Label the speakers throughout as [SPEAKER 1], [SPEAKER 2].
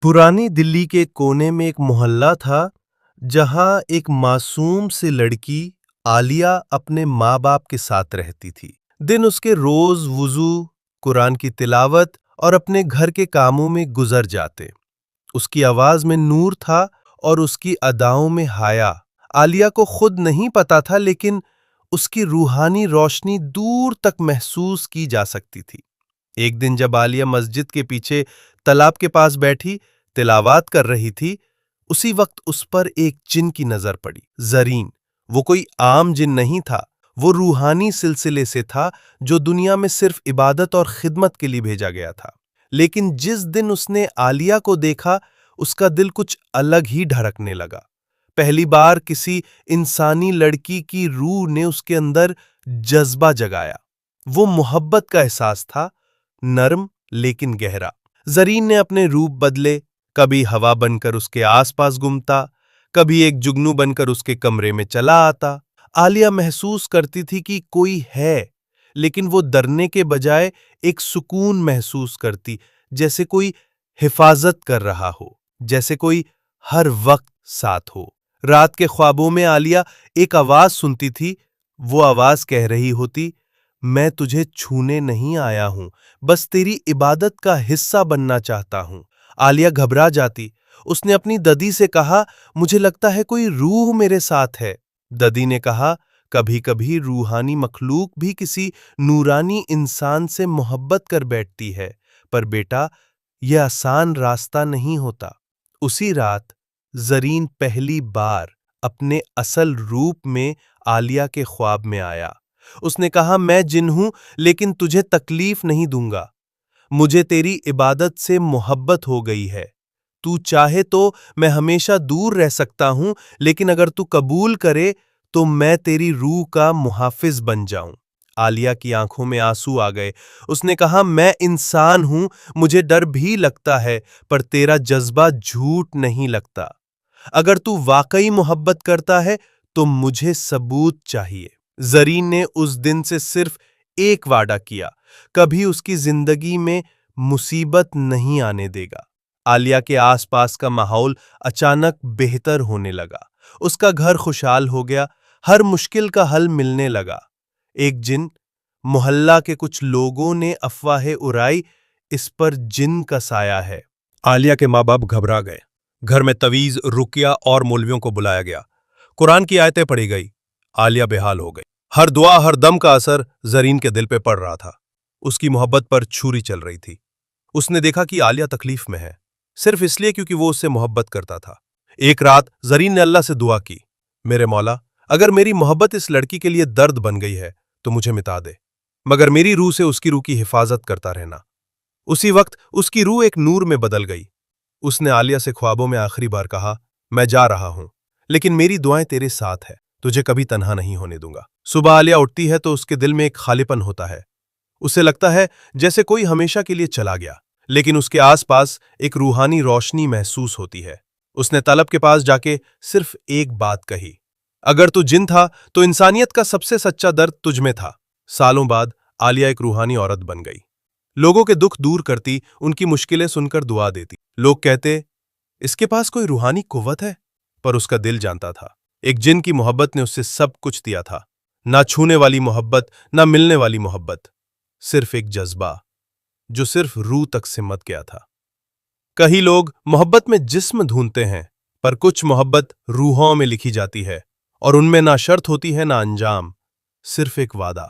[SPEAKER 1] पुरानी दिल्ली के कोने में एक मोहल्ला था जहां एक मासूम सी लड़की आलिया अपने माँ बाप के साथ रहती थी। दिन उसके रोज वुजू, कुरान की तिलावत और अपने घर के कामों में गुजर जाते। उसकी आवाज में नूर था और उसकी अदाओं में हाया। आलिया को खुद नहीं पता था, लेकिन उसकी रूहानी रोशनी दूर तक महसूस की जा सकती थी। एक दिन जब आलिया मस्जिद के पीछे तालाब के पास बैठी तिलावात कर रही थी, उसी वक्त उस पर एक जिन की नजर पड़ी। जरीन। वो कोई आम जिन नहीं था, वो रूहानी सिलसिले से था जो दुनिया में सिर्फ इबादत और खिदमत के लिए भेजा गया था। लेकिन जिस दिन उसने आलिया को देखा, उसका दिल कुछ अलग ही ढरकने लगा। पहली बार किसी इंसानी लड़की की रूह ने उसके अंदर जज्बा जगाया। वो मोहब्बत का एहसास था, नर्म लेकिन गहरा। जरीन ने अपने रूप बदले, कभी हवा बनकर उसके आसपास घूमता, कभी एक जुगनू बनकर उसके कमरे में चला आता। आलिया महसूस करती थी कि कोई है, लेकिन वो डरने के बजाय एक सुकून महसूस करती, जैसे कोई हिफाजत कर रहा हो, जैसे कोई हर वक्त साथ हो। रात के ख्वाबों में आलिया एक आवाज सुनती थी। वो आवाज कह रही होती, मैं तुझे छूने नहीं आया हूं, बस तेरी इबादत का हिस्सा बनना चाहता हूं। आलिया घबरा जाती। उसने अपनी ददी से कहा, मुझे लगता है कोई रूह मेरे साथ है। ददी ने कहा, कभी कभी रूहानी मखलूक भी किसी नूरानी इंसान से मोहब्बत कर बैठती है, पर बेटा, यह आसान रास्ता नहीं होता। उसी रात जरीन पहली बार अपने असल रूप में आलिया के ख्वाब में आया। उसने कहा, मैं जिन हूं, लेकिन तुझे तकलीफ नहीं दूंगा। मुझे तेरी इबादत से मोहब्बत हो गई है। तू चाहे तो मैं हमेशा दूर रह सकता हूं, लेकिन अगर तू कबूल करे तो मैं तेरी रूह का मुहाफिज बन जाऊं। आलिया की आंखों में आंसू आ गए। उसने कहा, मैं इंसान हूं, मुझे डर भी लगता है, पर तेरा जज्बा झूठ नहीं लगता। अगर तू वाकई मोहब्बत करता है तो मुझे सबूत चाहिए। जरीन ने उस दिन से सिर्फ एक वादा किया, कभी उसकी जिंदगी में मुसीबत नहीं आने देगा। आलिया के आसपास का माहौल अचानक बेहतर होने लगा। उसका घर खुशहाल हो गया, हर मुश्किल का हल मिलने लगा। एक दिन मोहल्ला के कुछ लोगों ने अफवाहें उड़ाई, इस पर जिन का साया है। आलिया के माँ बाप घबरा गए। घर में तवीज, रुकिया और मौलवियों को बुलाया गया। कुरान की आयतें पढ़ी गई। आलिया बेहाल हो गई। हर दुआ, हर दम का असर जरीन के दिल पे पड़ रहा था। उसकी मोहब्बत पर छुरी चल रही थी। उसने देखा कि आलिया तकलीफ में है, सिर्फ इसलिए क्योंकि वो उससे मोहब्बत करता था। एक रात जरीन ने अल्लाह से दुआ की, मेरे मौला, अगर मेरी मोहब्बत इस लड़की के लिए दर्द बन गई है तो मुझे मिटा दे, मगर मेरी रूह से उसकी रूह की हिफाजत करता रहना। उसी वक्त उसकी रूह एक नूर में बदल गई। उसने आलिया से ख्वाबों में आखिरी बार कहा, मैं जा रहा हूं, लेकिन मेरी दुआएं तेरे साथ है, तुझे कभी तन्हा नहीं होने दूंगा। सुबह आलिया उठती है तो उसके दिल में एक खालीपन होता है। उसे लगता है जैसे कोई हमेशा के लिए चला गया, लेकिन उसके आसपास एक रूहानी रोशनी महसूस होती है। उसने तलब के पास जाके सिर्फ एक बात कही, अगर तू जिन था तो इंसानियत का सबसे सच्चा दर्द तुझ में था। सालों बाद आलिया एक रूहानी औरत बन गई। लोगों के दुख दूर करती, उनकी मुश्किलें सुनकर दुआ देती। लोग कहते, इसके पास कोई रूहानी कुव्वत है, पर उसका दिल जानता था, एक जिन की मोहब्बत ने उससे सब कुछ दिया था। ना छूने वाली मोहब्बत, ना मिलने वाली मोहब्बत, सिर्फ एक जज्बा जो सिर्फ रूह तक सिमट गया था। कई लोग मोहब्बत में जिस्म ढूंढते हैं, पर कुछ मोहब्बत रूहों में लिखी जाती है, और उनमें ना शर्त होती है ना अंजाम, सिर्फ एक वादा,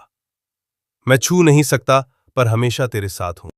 [SPEAKER 1] मैं छू नहीं सकता पर हमेशा तेरे साथ हूं।